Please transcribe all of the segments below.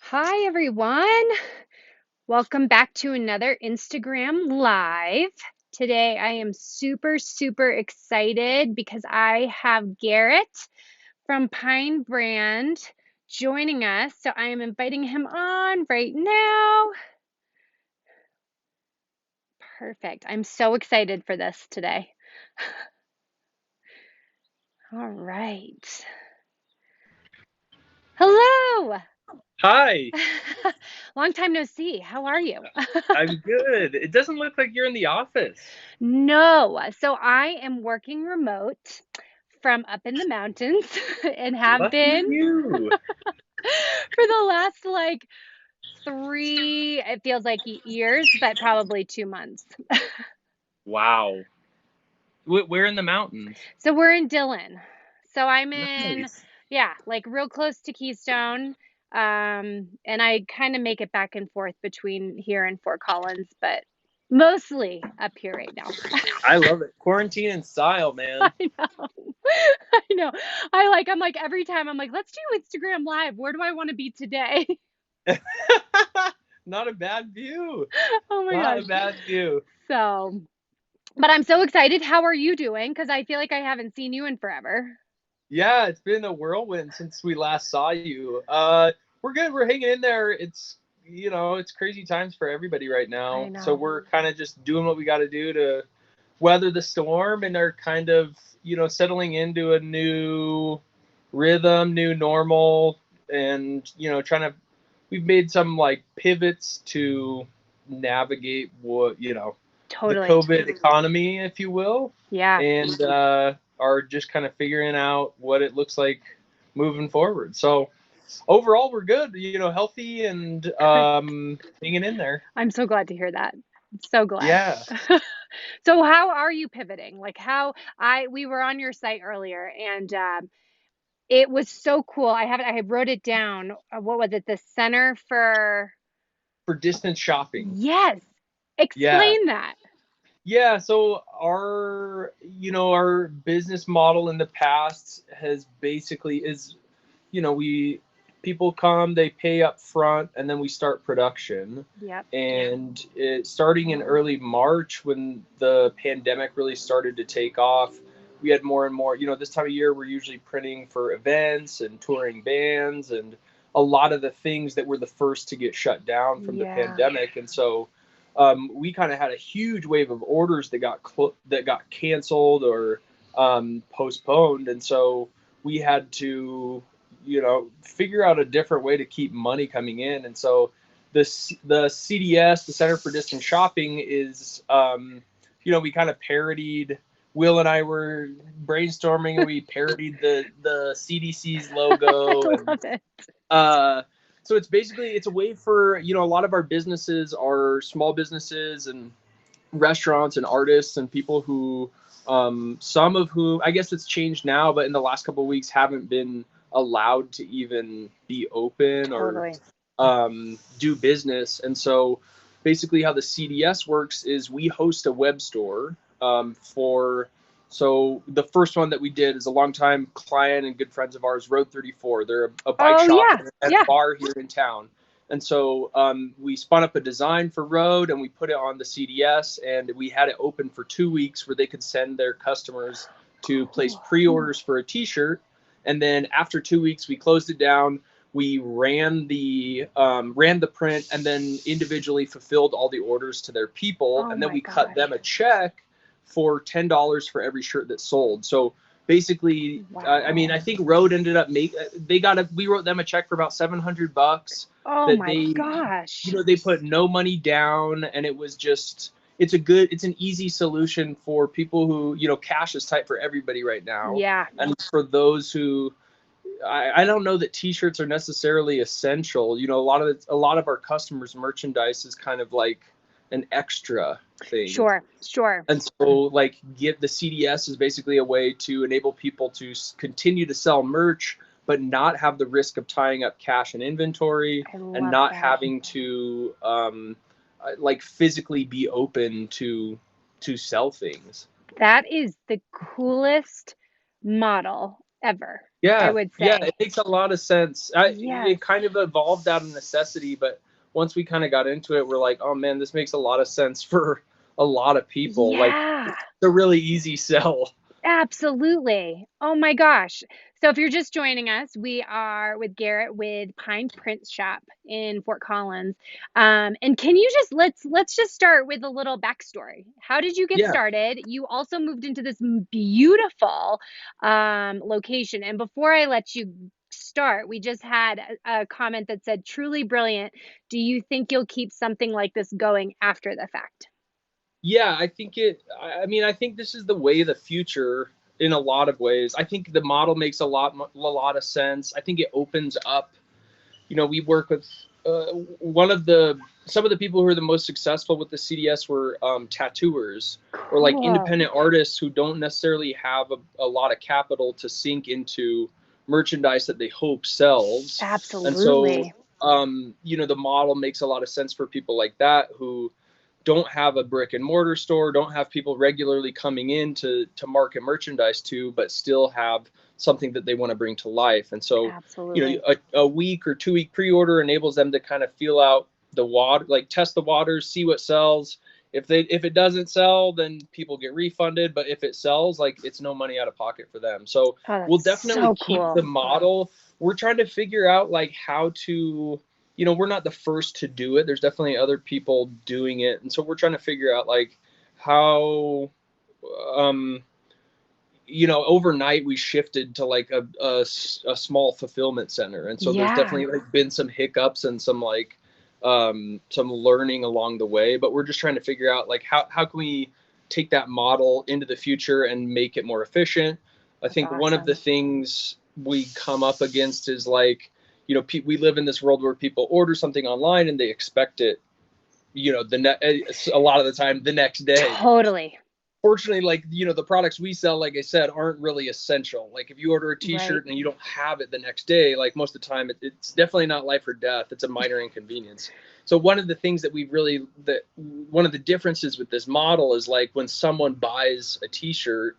Hi, everyone. Welcome back to another Instagram Live. Today, I am super excited because I have Garrett from Pine Brand joining us. So I am inviting him on right now. Perfect. I'm so excited for this today. All right. Hello. Hi, Long time no see. How are you? I'm good. It doesn't look like you're in the office. No. So I am working remote from up in the mountains and have Lucky been you. for the last like three, it feels like years, but probably 2 months. Wow. We're in the mountains. So we're in Dillon. So I'm in, Nice. yeah, like real close to Keystone. And I kind of make it back and forth between here and Fort Collins, but mostly up here right now. I love it. Quarantine in style, I man. know. I know. I'm like every time I'm like, let's do Instagram Live. Where do I want to be today? Not a bad view. Oh my Not gosh. a bad view. So, but I'm so excited. How are you doing? Because I feel like I haven't seen you in forever. Yeah, it's been a whirlwind since we last saw you. We're good. We're hanging in there. It's crazy times for everybody right I now. So know. we're kind of just doing what we got to do to weather the storm and are kind of, settling into a new rhythm, new normal, and, we've made some like pivots to navigate the Totally. COVID economy, if you will, Yeah. and are just kind of figuring out what it looks like moving forward. So overall, we're good, healthy and Good. hanging in there. I'm so glad to hear that. I'm so glad. Yeah. So how are you pivoting? Like how I we were on your site earlier and it was so cool. I wrote it down. What was it? The Center for For distance shopping. Yes. Yeah. Explain that. Yeah, so our business model in the past has basically is, we people come, they pay up front, and then we start production. Yep. And starting in early March, when the pandemic really started to take off, we had more and more. This time of year, we're usually printing for events and touring bands and a lot of the things that were the first to get shut down from the Yeah. pandemic. And so we kind of had a huge wave of orders that got canceled or postponed, and so we had to figure out a different way to keep money coming in. And so the CDS, the Center for Distance Shopping, is we kind of parodied. Will and I were brainstorming, and we parodied the CDC's I logo, and love it. uh, so it's a way for a lot of our businesses are small businesses and restaurants and artists and people who some of whom, I guess it's changed now, but in the last couple of weeks haven't been allowed to even be open or Totally. do business. And so basically how the CDS works is we host a web store for. So the first one that we did is a longtime client and good friends of ours, Road 34. They're a bike Oh shop yeah. and a Yeah. bar here in town. And so we spun up a design for Road and we put it on the CDS, and we had it open for 2 weeks where they could send their customers to place Cool. pre-orders for a T-shirt. And then after 2 weeks, we closed it down. We ran the print and then individually fulfilled all the orders to their people, Oh and then my we cut gosh. them a check for $10 for every shirt that sold. So basically, I Wow. mean, I think Road ended up we wrote them a check for about $700 Oh that my gosh. they put no money down, and it was just it's an easy solution for people who, cash is tight for everybody right now, Yeah. and for those who I don't know that T-shirts are necessarily essential. A lot of our customers' merchandise is kind of like an extra thing, Sure. Sure. and so like get the CDS is basically a way to enable people to continue to sell merch, but not have the risk of tying up cash and inventory, I and love not that. having to like physically be open to sell things. That is the coolest model ever, I Yeah, would yeah, say. it makes a lot of sense. Yes. It kind of evolved out of necessity, but once we kind of got into it, we're like, oh man, this makes a lot of sense for a lot of people. Like, Yeah. it's a really easy sell. Absolutely. Oh my gosh. So if you're just joining us, we are with Garrett with Pine Printshop in Fort Collins. And can you just let's just start with a little backstory. How did you get Yeah, started? You also moved into this beautiful location. And before I let you start, we just had a comment that said, "Truly brilliant. Do you think you'll keep something like this going after the fact?" yeah, I think it. I mean, I think this is the way of the future in a lot of ways. I think the model makes a lot of sense. I think it opens up. We work with one of the some of the people who are the most successful with the CDS were tattooers or like Cool. independent artists who don't necessarily have a lot of capital to sink into merchandise that they hope sells. And so, Absolutely. the model makes a lot of sense for people like that who don't have a brick and mortar store, don't have people regularly coming in to market merchandise to, but still have something that they want to bring to life. And so, Absolutely. a week or 2 week pre-order enables them to kind of feel out the water, like test the waters, see what sells. If it doesn't sell, then people get refunded. But if it sells, like it's no money out of pocket for them. So Oh, we'll that's definitely so keep the cool. model. We're trying to figure out like how to we're not the first to do it. There's definitely other people doing it, and so we're trying to figure out like how, um, overnight we shifted to like a small fulfillment center, and so there's Yeah, definitely like been some hiccups and some like some learning along the way. But we're just trying to figure out like how can we take that model into the future and make it more efficient. I that's think one of the awesome. things we come up against is like we live in this world where people order something online and they expect it a lot of the time the next day. Totally. Fortunately, like the products we sell, like I said, aren't really essential. Like if you order a Right. t-shirt and you don't have it the next day, like most of the time it's definitely not life or death. It's a minor inconvenience. So one of the things that one of the differences with this model is like when someone buys a t-shirt,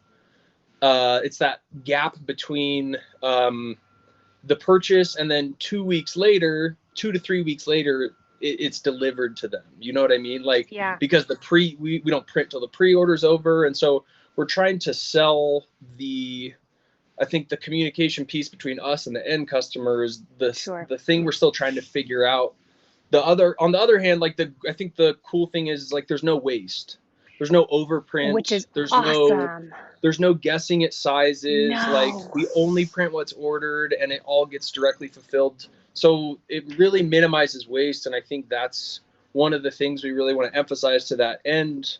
it's that gap between the purchase and then 2 weeks later, 2 to 3 weeks later, it's delivered to them. You know what I mean? Like Yeah. because we don't print till the pre-order's over, and so we're trying to sell the I think the communication piece between us and the end customer is Sure. the thing we're still trying to figure out. On the other hand, like I think the cool thing is like there's no waste. There's no Which overprint. is awesome. There's no guessing at sizes. Like No. we only print what's ordered and it all gets directly fulfilled. So it really minimizes waste, and I think that's one of the things we really want to emphasize to that end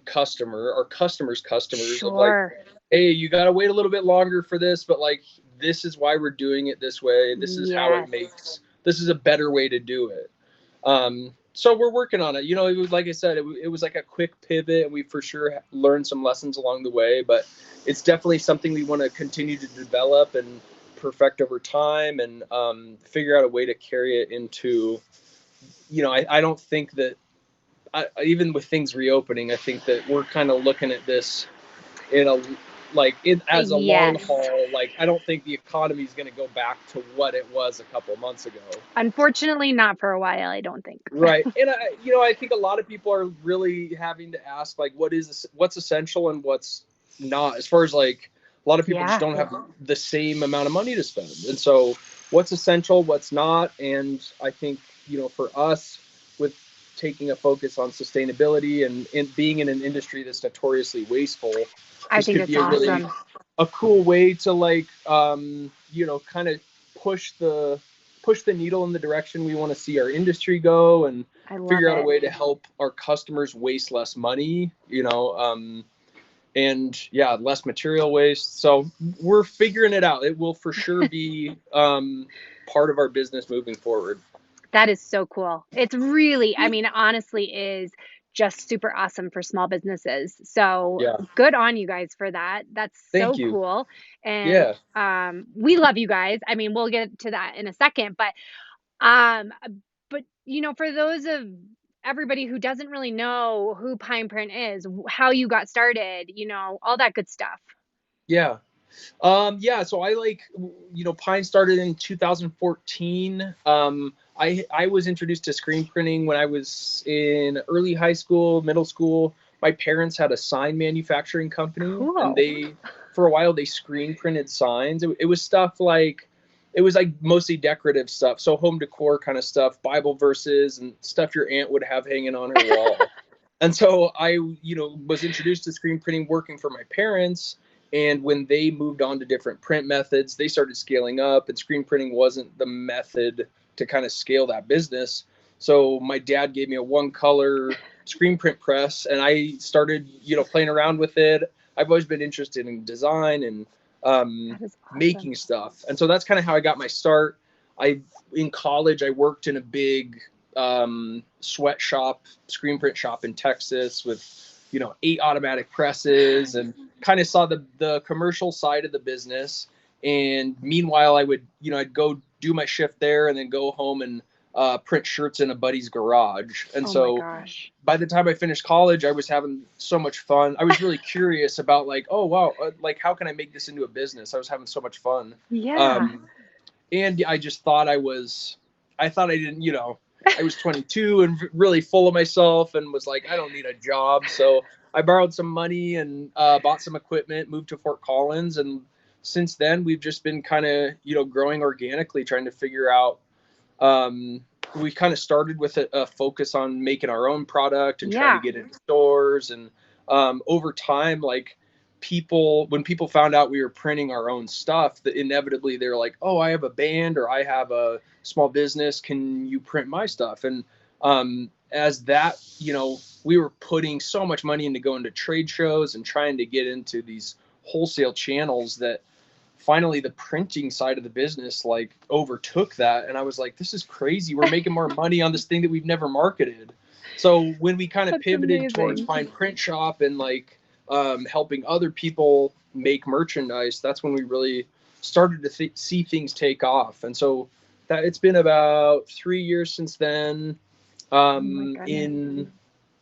customer, our customers of like, Sure. hey, you got to wait a little bit longer for this, but like this is why we're doing it this way. Yes. This is a better way to do it. So we're working on it. It was like I said, it was like a quick pivot, and we for sure learned some lessons along the way. But it's definitely something we want to continue to develop and perfect over time, and figure out a way to carry it into. I don't think that even with things reopening, I think that we're kind of looking at this in a like it as a long Yes. haul. Like I don't think the economy is going to go back to what it was a couple months ago. Unfortunately, not for a while, I don't think. Right. And I think a lot of people are really having to ask like what's essential and what's not. As far as like a lot of people just Yeah. don't have the same amount of money to spend. And so what's essential, what's not, and I think, for us with taking a focus on sustainability and being in an industry that's notoriously wasteful, I this think could that's be awesome. a cool way to like kind of push the needle in the direction we want to see our industry go, and I love figure out a it. way to help our customers waste less money, and yeah, less material waste. So we're figuring it out. It will for sure be part of our business moving forward. That is so cool. It's really, I mean, it honestly is just super awesome for small businesses. So Yeah, good on you guys for that. That's thank so you. cool. And Yeah, we love you guys. I mean, we'll get to that in a second, um for those of everybody who doesn't really know who Pine Print is, how you got started, all that good stuff. yeah. Yeah, so I Pine started in 2014. I was introduced to screen printing when I was in early high school, middle school. My parents had a sign manufacturing company, and Cool. for a while, they screen printed signs. It was stuff like, it was like mostly decorative stuff, so home decor kind of stuff, Bible verses and stuff your aunt would have hanging on her wall. And so I, was introduced to screen printing working for my parents. And when they moved on to different print methods, they started scaling up, and screen printing wasn't the method to kind of scale that business. So my dad gave me a one color screen print press, and I started, playing around with it. I've always been interested in design and That is awesome. making stuff. And so that's kind of how I got my start. In college, I worked in a big sweatshop, screen print shop in Texas with, 8 automatic presses, and kind of saw the commercial side of the business. And meanwhile, I'd go do my shift there and then go home and print shirts in a buddy's garage. And Oh my so gosh. by the time I finished college, I was having so much fun. I was really curious about like, oh wow, like how can I make this into a business? I was having so much fun. Yeah. And I just thought I thought I didn't, I was 22 and really full of myself and was like, I don't need a job. So I borrowed some money and bought some equipment, moved to Fort Collins. And since then, we've just been kind of, growing organically, trying to figure out. We kind of started with a focus on making our own product and trying to Yeah. get into stores. And over time, like, when people found out we were printing our own stuff, that inevitably they're like, oh, I have a band or I have a small business, can you print my stuff? And as that, we were putting so much money into going to trade shows and trying to get into these wholesale channels that finally the printing side of the business like overtook that. And I was like, this is crazy, we're making more money on this thing that we've never marketed. So when we kind of That's pivoted towards amazing. Pine Printshop and like helping other people make merchandise, that's when we really started to see things take off. And so that it's been about 3 years since then. Oh my goodness. In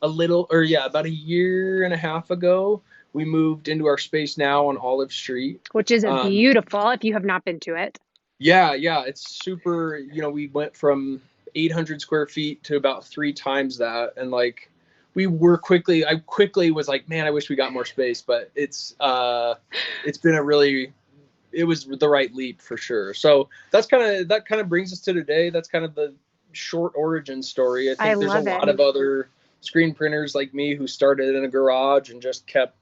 a little, or yeah, about a year and a half ago, we moved into our space now on Olive Street. Which is a um, beautiful if you have not been to it. yeah, it's super. We went from 800 square feet to about 3 times that, and like I quickly was like, man, I wish we got more space, but it's been it was the right leap for sure. So that kind of brings us to today. That's kind of the short origin story. I I think there's a love it. lot of other screen printers like me who started in a garage and just kept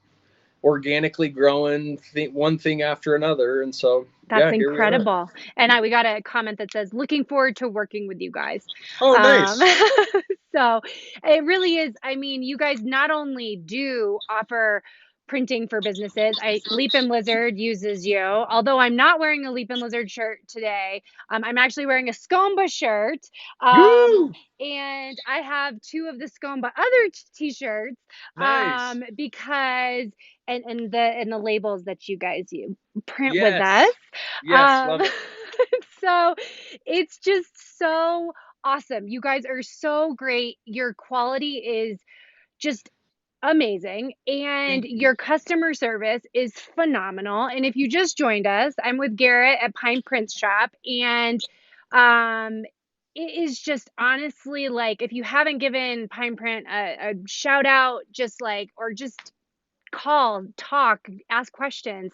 organically growing one thing after another. And so, That's yeah, here we are. incredible. And we got a comment that says, looking forward to working with you guys. Oh, Um, nice. so it really is. I mean, you guys not only do offer printing for businesses, Leapin Lizard uses you. Although I'm not wearing a Leapin Lizard shirt today, I'm actually wearing a Scomba shirt. Um, Woo! and I have two of the Scomba other t-shirts Nice. because and the labels that you guys print with us. Yes. Yes. Um, Love it. so it's just so awesome. You guys are so great. Your quality is just amazing, and Thank you. your customer service is phenomenal. And if you just joined us, I'm with Garrett at Pine Printshop, and um, it is just honestly like if you haven't given Pine Print a shout out, just like or just call, talk, ask questions.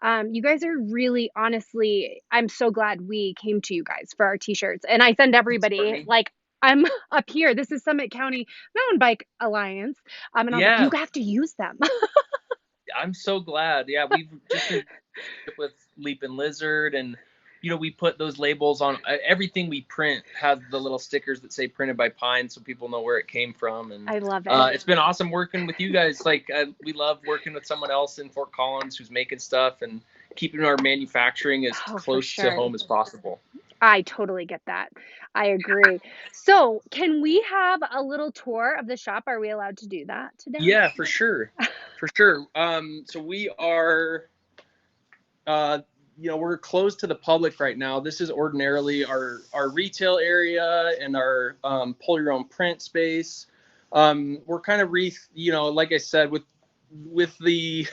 You guys are really, honestly, I'm so glad we came to you guys for our t-shirts. And I send Thanks, everybody, Courtney. like, I'm up here. This is Summit County Mountain Bike Alliance. And I was like, you Yeah, have to use them. I'm so glad. Yeah, we've just been with Leapin Lizard, and we put those labels on everything we print. Has the little stickers that say "printed by Pine," so people know where it came from. And I love it. it's been awesome working with you guys. Like we love working with someone else in Fort Collins who's making stuff and keeping our manufacturing as Oh, for close to sure. home as possible. I totally get that. I agree. So, can we have a little tour of the shop? Are we allowed to do that today? Yeah, for sure, for sure. So we are, uh, we're closed to the public right now. This is ordinarily our retail area and our pull your own print space. We're kind of like I said, with the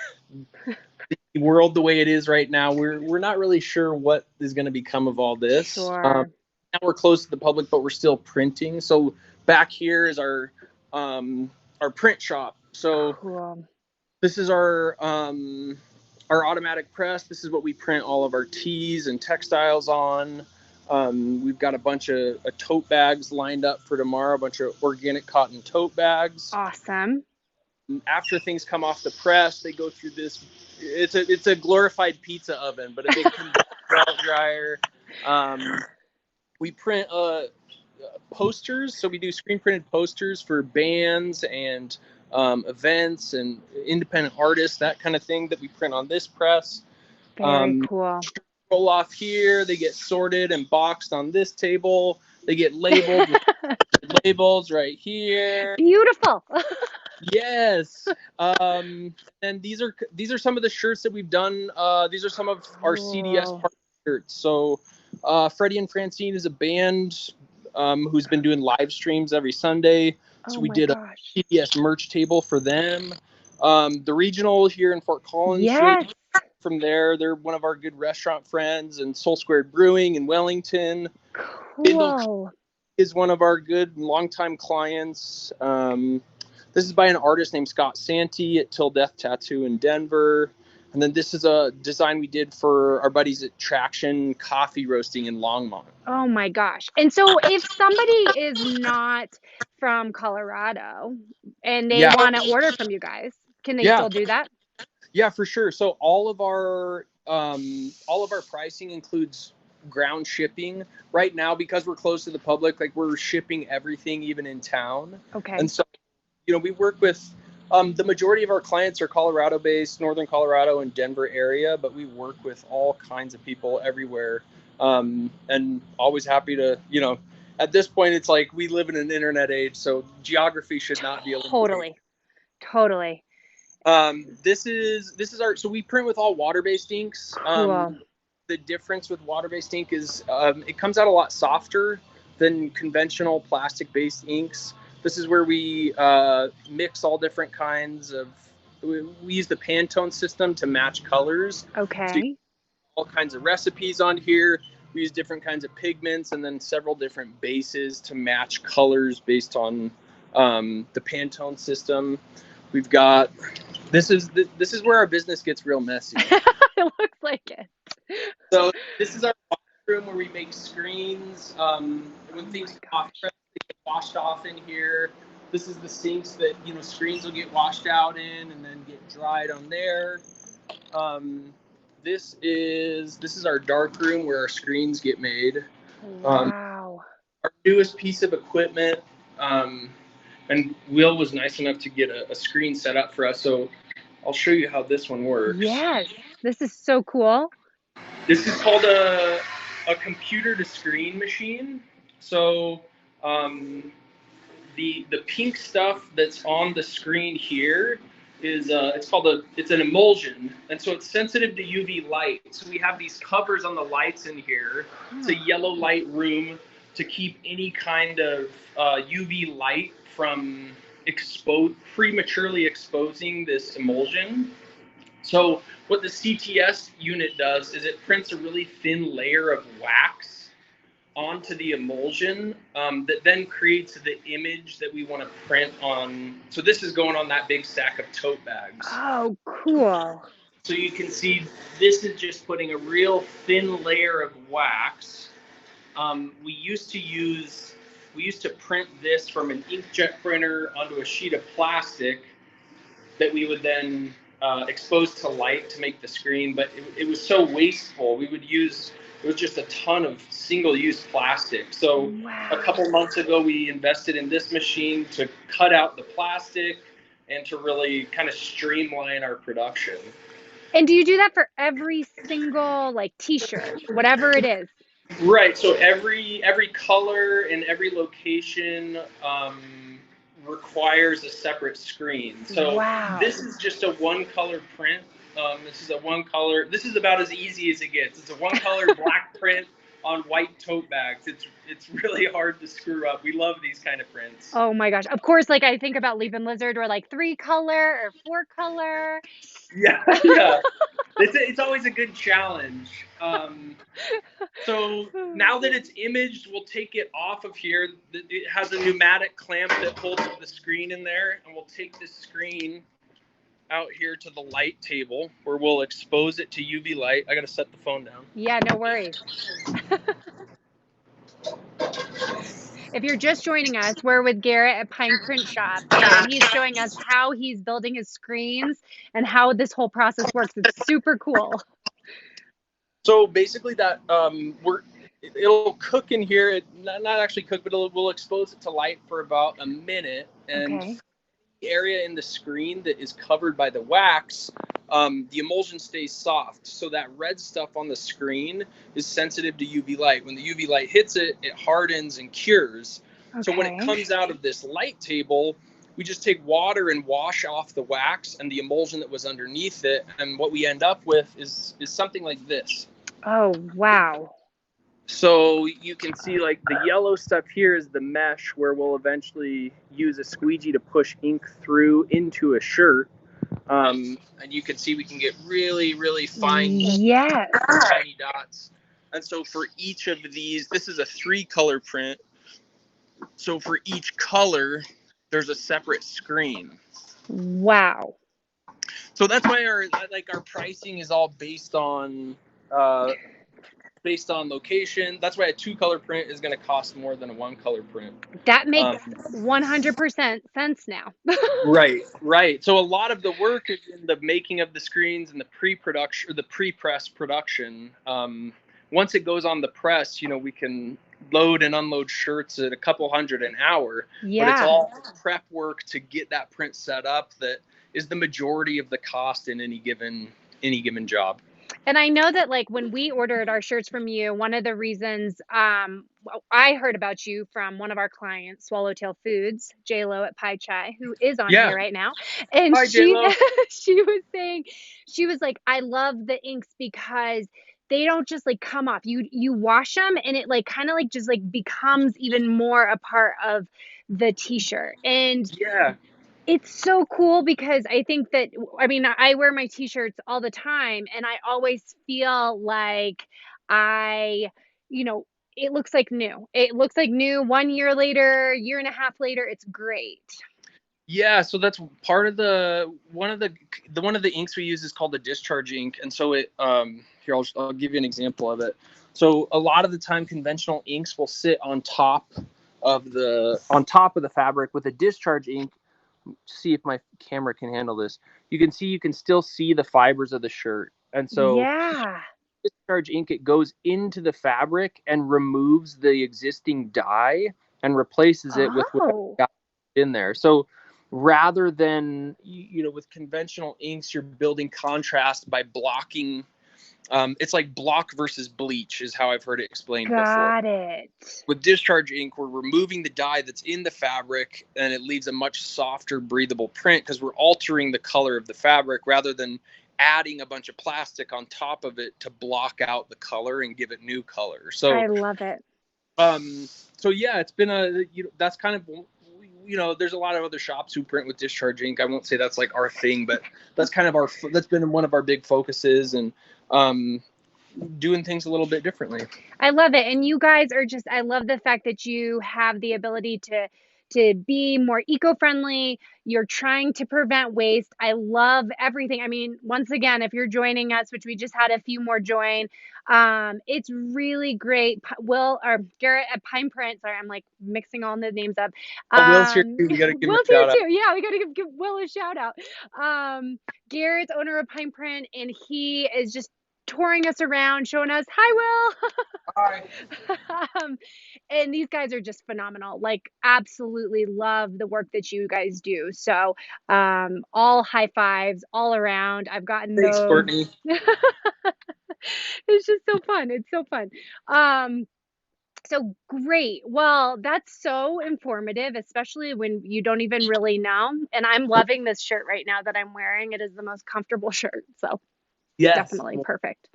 world the way it is right now, we're not really sure what is going to become of all this. Sure. Now we're close to the public, but we're still printing. So back here is our print shop. So Cool. this is our automatic press. This is what we print all of our tees and textiles on. We've got a bunch of tote bags lined up for tomorrow, a bunch of organic cotton tote bags. Awesome. After things come off the press, they go through this. It's a glorified pizza oven, but a big belt dryer. We print posters, so we do screen printed posters for bands and events and independent artists, that kind of thing that we print on this press. Very cool. Roll off here, they get sorted and boxed on this table. They get labeled with labels right here. Beautiful. Yes. And these are some of the shirts that we've done. These are some of our CDS partner shirts. So Freddie and Francine is a band who's been doing live streams every Sunday. So we did a CDS merch table for them. The regional here in Fort Collins. Yes. From there, they're one of our good restaurant friends, and Soul Squared Brewing in Wellington. Cool. Is one of our good longtime clients. This is by an artist named Scott Santee at Till Death Tattoo in Denver. And then this is a design we did for our buddies at Traction Coffee Roasting in Longmont. Oh my gosh. And so if somebody is not from Colorado and they want to order from you guys, can they still do that? Yeah, for sure. So all of our pricing includes ground shipping. Right now, because we're close to the public, like we're shipping everything even in town. Okay. And so, we work with the majority of our clients are Colorado based, Northern Colorado and Denver area, but we work with all kinds of people everywhere. And always happy to, at this point, it's like we live in an internet age, so geography should not be a limitation. Totally. This is our, so we print with all water-based inks. Cool. The difference with water-based ink is it comes out a lot softer than conventional plastic-based inks. This is where we mix all different kinds of, we use the Pantone system to match colors. Okay. So all kinds of recipes on here. We use different kinds of pigments and then several different bases to match colors based on the Pantone system. We've got, this is where our business gets real messy. It looks like it. So this is our room where we make screens. When things get off, they get washed off in here. This is the sinks that screens will get washed out in and then get dried on there. This is our dark room where our screens get made. Wow. Our newest piece of equipment. And Will was nice enough to get a screen set up for us, so I'll show you how this one works. Yes, this is so cool. This is called a computer to screen machine. So the pink stuff that's on the screen here is it's an emulsion, and so it's sensitive to UV light. So we have these covers on the lights in here. It's a yellow light room to keep any kind of UV light from prematurely exposing this emulsion. So what the CTS unit does is it prints a really thin layer of wax onto the emulsion that then creates the image that we want to print on. So this is going on that big stack of tote bags. Oh, cool. So you can see this is just putting a real thin layer of wax. We used to print this from an inkjet printer onto a sheet of plastic that we would then expose to light to make the screen, but it was so wasteful. It was just a ton of single-use plastic. So a couple months ago, we invested in this machine to cut out the plastic and to really kind of streamline our production. And do you do that for every single t-shirt, whatever it is? Right. So every color and every location requires a separate screen. So this is just a one color print. This is about as easy as it gets. It's a one color black print on white tote bags. It's it's really hard to screw up. We love these kind of prints. Oh my gosh. Of course, like I think about Leapin Lizard or like 3-color or 4-color. Yeah, yeah. It's always a good challenge. So now that it's imaged, we'll take it off of here. It has a pneumatic clamp that holds the screen in there, and we'll take this screen out here to the light table where we'll expose it to UV light. I gotta set the phone down. Yeah, no worries. If you're just joining us, we're with Garrett at Pine Printshop, and he's showing us how he's building his screens and how this whole process works. It's super cool. So basically, that it'll cook in here. Not actually cook, but we'll expose it to light for about a minute, and Okay. the area in the screen that is covered by the wax, the emulsion stays soft. So that red stuff on the screen is sensitive to UV light. When the UV light hits it, it hardens and cures. Okay. So when it comes out of this light table, we just take water and wash off the wax and the emulsion that was underneath it. And what we end up with is something like this. Oh, wow. So you can see like the yellow stuff here is the mesh where we'll eventually use a squeegee to push ink through into a shirt. And you can see we can get really, really fine, yes, tiny dots. And so for each of these, this is a 3-color print. So for each color, there's a separate screen. Wow. So that's why our pricing is all based on location. That's why a 2-color print is going to cost more than a 1-color print. That makes 100% sense now. Right. So a lot of the work is in the making of the screens and the pre-production or the pre-press production. Once it goes on the press, we can load and unload shirts at a couple hundred an hour. Yeah. But it's all prep work to get that print set up that is the majority of the cost in any given job. And I know that like when we ordered our shirts from you, one of the reasons I heard about you from one of our clients, Swallowtail Foods, J-Lo at Pie Chai, who is on here right now. And hi, she was saying, she was like, I love the inks because they don't just like come off. You wash them and it like kind of like just like becomes even more a part of the t-shirt. And yeah. It's so cool because I think that, I mean, I wear my t-shirts all the time and I always feel like it looks like new. It looks like new 1 year later, year and a half later. It's great. Yeah, so that's part of one of the inks we use is called the Discharge Ink, and so it here I'll give you an example of it. So a lot of the time, conventional inks will sit on top of the fabric. With a Discharge Ink, see if my camera can handle this. You can still see the fibers of the shirt, and so yeah. Discharge Ink, it goes into the fabric and removes the existing dye and replaces it with what's got in there. So rather than with conventional inks, you're building contrast by blocking. It's like block versus bleach is how I've heard it explained before. Got it. With Discharge Ink, we're removing the dye that's in the fabric, and it leaves a much softer, breathable print because we're altering the color of the fabric rather than adding a bunch of plastic on top of it to block out the color and give it new color. So I love it. So yeah, it's been that's kind of, there's a lot of other shops who print with Discharge Ink. I won't say that's like our thing, but that's kind of that's been one of our big focuses, and doing things a little bit differently. I love it. And you guys are just, I love the fact that you have the ability to be more eco-friendly. You're trying to prevent waste. I love everything. I mean, once again, if you're joining us, which we just had a few more join, it's really great. Will or Garrett at Pine Print. Sorry, I'm like mixing all the names up. Will's here too. We gotta give him a shout out. Yeah, we gotta give Will a shout out. Garrett's owner of Pine Print, and he is just touring us around, showing us, hi, Will. Hi. And these guys are just phenomenal. Like, absolutely love the work that you guys do. So, all high fives all around. I've gotten Thanks, those. Courtney. It's just so fun. It's so fun. So great. Well, that's so informative, especially when you don't even really know. And I'm loving this shirt right now that I'm wearing. It is the most comfortable shirt. So yes, definitely perfect.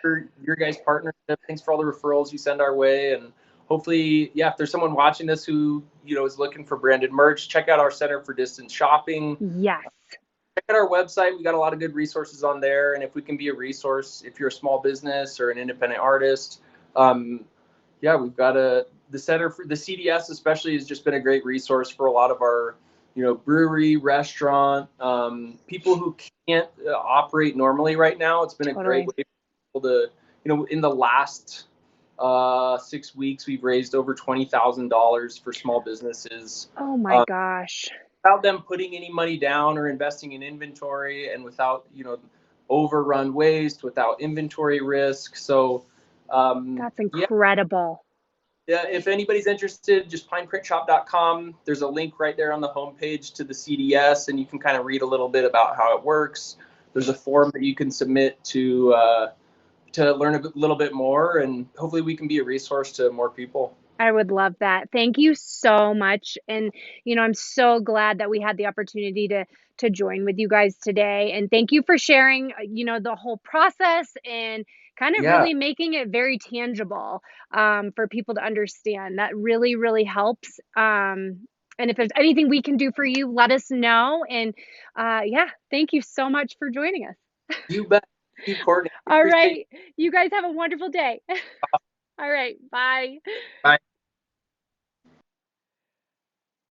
For your guys' partnership, thanks for all the referrals you send our way, and hopefully, yeah, if there's someone watching this who, is looking for branded merch, check out our Center for Distance Shopping. Yes. Check out our website. We got a lot of good resources on there. And if we can be a resource, if you're a small business or an independent artist, yeah, we've got the Center for the CDS especially has just been a great resource for a lot of our, brewery, restaurant, people who can't operate normally right now. It's been a great Totally. way for people to, in the last 6 weeks, we've raised over $20,000 for small businesses. Oh my gosh. Without them putting any money down or investing in inventory, and without, overrun waste, without inventory risk. So, That's yeah, incredible. yeah, if anybody's interested, just printshop.com. There's a link right there on the homepage to the CDS, and you can kind of read a little bit about how it works. There's a form that you can submit to learn a little bit more, and hopefully we can be a resource to more people. I would love that. Thank you so much. And, I'm so glad that we had the opportunity to join with you guys today. And thank you for sharing, the whole process and kind of Yeah, really making it very tangible for people to understand. That really, really helps. And if there's anything we can do for you, let us know. And yeah, thank you so much for joining us. you bet. Thank you, Courtney. All Appreciate right. You guys have a wonderful day. All right. Bye. it.